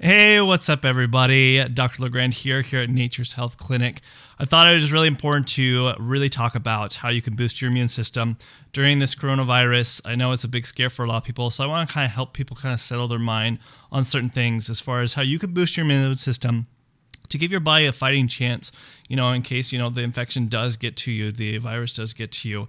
Hey, what's up, everybody? Dr. LeGrand here at Nature's Health Clinic. I thought it was really important to really talk about how you can boost your immune system during this coronavirus. I know it's a big scare for a lot of people, so I want to kind of help people kind of settle their mind on certain things as far as how you can boost your immune system to give your body a fighting chance, in case, the infection does get to you, the virus does get to you.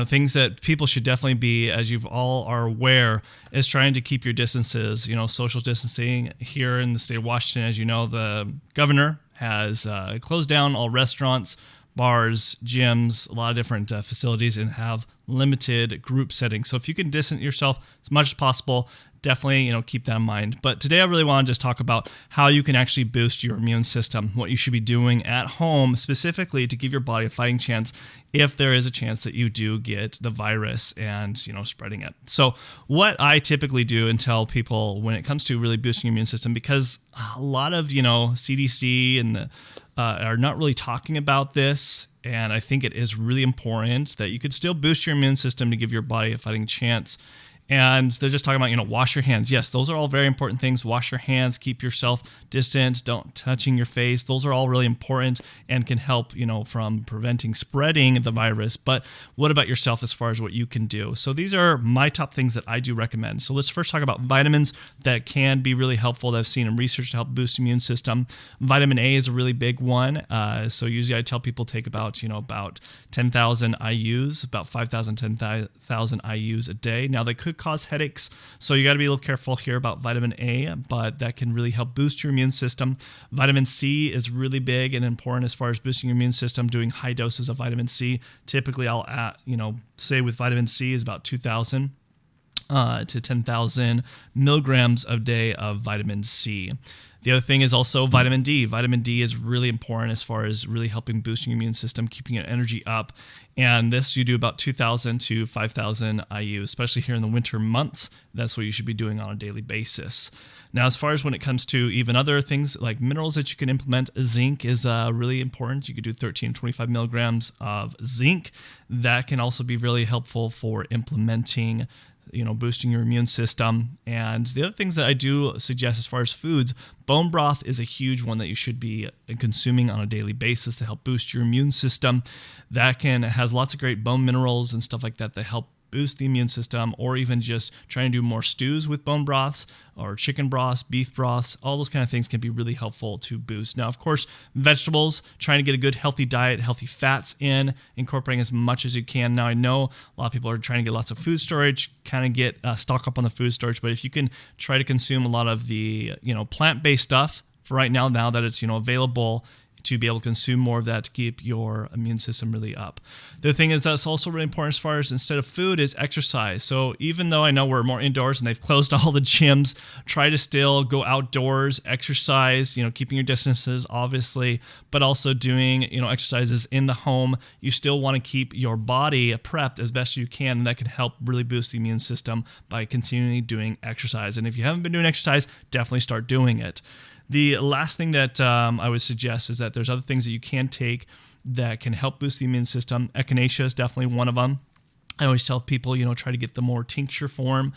Things that people should definitely be, as you all are aware, is trying to keep your distances, social distancing. Here in the state of Washington, as you know, the governor has closed down all restaurants, bars, gyms, a lot of different facilities, and have limited group settings. So if you can distance yourself as much as possible, definitely, keep that in mind. But today I really want to just talk about how you can actually boost your immune system, what you should be doing at home specifically to give your body a fighting chance if there is a chance that you do get the virus and, spreading it. So what I typically do and tell people when it comes to really boosting your immune system, because a lot of, CDC and are not really talking about this. And I think it is really important that you could still boost your immune system to give your body a fighting chance. And they're just talking about, wash your hands. Yes, those are all very important things. Wash your hands, keep yourself distant, don't touching your face. Those are all really important and can help, from preventing spreading the virus. But what about yourself as far as what you can do? So these are my top things that I do recommend. So let's first talk about vitamins that can be really helpful that I've seen in research to help boost immune system. Vitamin A is a really big one. So usually I tell people take about 10,000 IUs, about 5,000, 10,000 IUs a day. Now they could cause headaches, so you got to be a little careful here about vitamin A, but that can really help boost your immune system. Vitamin C is really big and important as far as boosting your immune system, doing high doses of vitamin C. Typically I'll say with vitamin C is about 2,000 to 10,000 milligrams a day of vitamin C. The other thing is also vitamin D. Vitamin D is really important as far as really helping boosting your immune system, keeping your energy up. And this you do about 2,000 to 5,000 IU, especially here in the winter months. That's what you should be doing on a daily basis. Now, as far as when it comes to even other things like minerals that you can implement, zinc is really important. You could do 13 to 25 milligrams of zinc. That can also be really helpful for implementing boosting your immune system. And the other things that I do suggest as far as foods, bone broth is a huge one that you should be consuming on a daily basis to help boost your immune system. That has lots of great bone minerals and stuff like that that help boost the immune system, or even just trying to do more stews with bone broths or chicken broths, beef broths, all those kind of things can be really helpful to boost. Now, of course, vegetables, trying to get a good healthy diet, healthy fats in, incorporating as much as you can. Now, I know a lot of people are trying to get lots of food storage, kind of get stock up on the food storage, but if you can try to consume a lot of the, plant-based stuff for right now that it's, available, to be able to consume more of that to keep your immune system really up. The thing is that's also really important as far as instead of food is exercise. So even though I know we're more indoors and they've closed all the gyms, try to still go outdoors, exercise, keeping your distances obviously, but also doing, exercises in the home. You still want to keep your body prepped as best you can, and that can help really boost the immune system by continually doing exercise. And if you haven't been doing exercise, definitely start doing it. The last thing that I would suggest is that there's other things that you can take that can help boost the immune system. Echinacea is definitely one of them. I always tell people, try to get the more tincture form,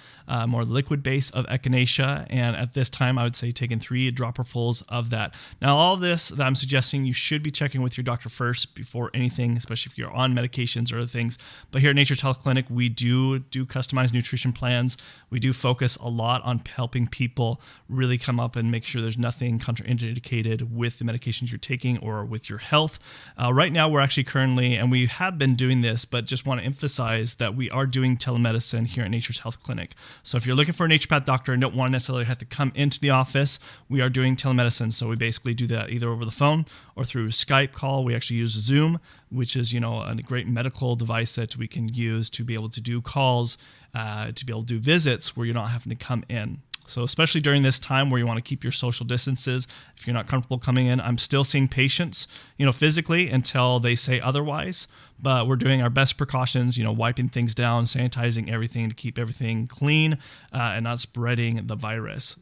more liquid base of echinacea. And at this time, I would say taking 3 dropperfuls of that. Now, all of this that I'm suggesting, you should be checking with your doctor first before anything, especially if you're on medications or other things. But here at Nature's Health Clinic, we do customized nutrition plans. We do focus a lot on helping people really come up and make sure there's nothing contraindicated with the medications you're taking or with your health. Right now, we're actually currently, and we have been doing this, but just want to emphasize that we are doing telemedicine here at Nature's Health Clinic. So if you're looking for a naturopath doctor and don't want to necessarily have to come into the office, we are doing telemedicine. So we basically do that either over the phone or through Skype call. We actually use Zoom, which is, a great medical device that we can use to be able to do calls, to be able to do visits where you're not having to come in. So especially during this time where you want to keep your social distances, if you're not comfortable coming in, I'm still seeing patients, physically until they say otherwise. But we're doing our best precautions, wiping things down, sanitizing everything to keep everything clean and not spreading the virus.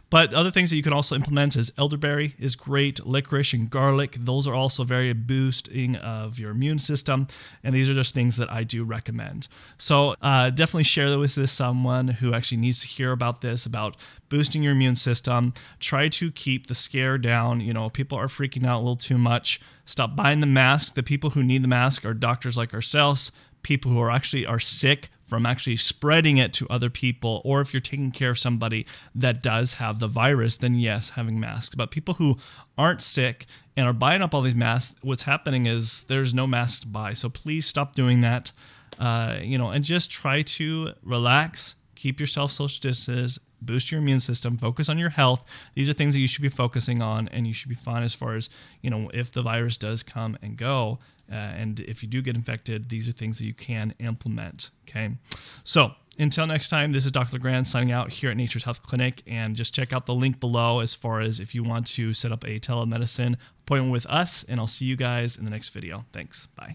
But other things that you can also implement is elderberry is great, licorice and garlic. Those are also very boosting of your immune system. And these are just things that I do recommend. So definitely share this with someone who actually needs to hear about this, about boosting your immune system. Try to keep the scare down. People are freaking out a little too much. Stop buying the mask. The people who need the mask are doctors like ourselves, people who are sick from actually spreading it to other people, or if you're taking care of somebody that does have the virus, then yes, having masks. But people who aren't sick and are buying up all these masks, what's happening is there's no masks to buy. So please stop doing that, and just try to relax, keep yourself social distance, boost your immune system, focus on your health. These are things that you should be focusing on, and you should be fine as far as, if the virus does come and go. And if you do get infected, these are things that you can implement. Okay. So until next time, this is Dr. LeGrand signing out here at Nature's Health Clinic. And just check out the link below as far as if you want to set up a telemedicine appointment with us. And I'll see you guys in the next video. Thanks. Bye.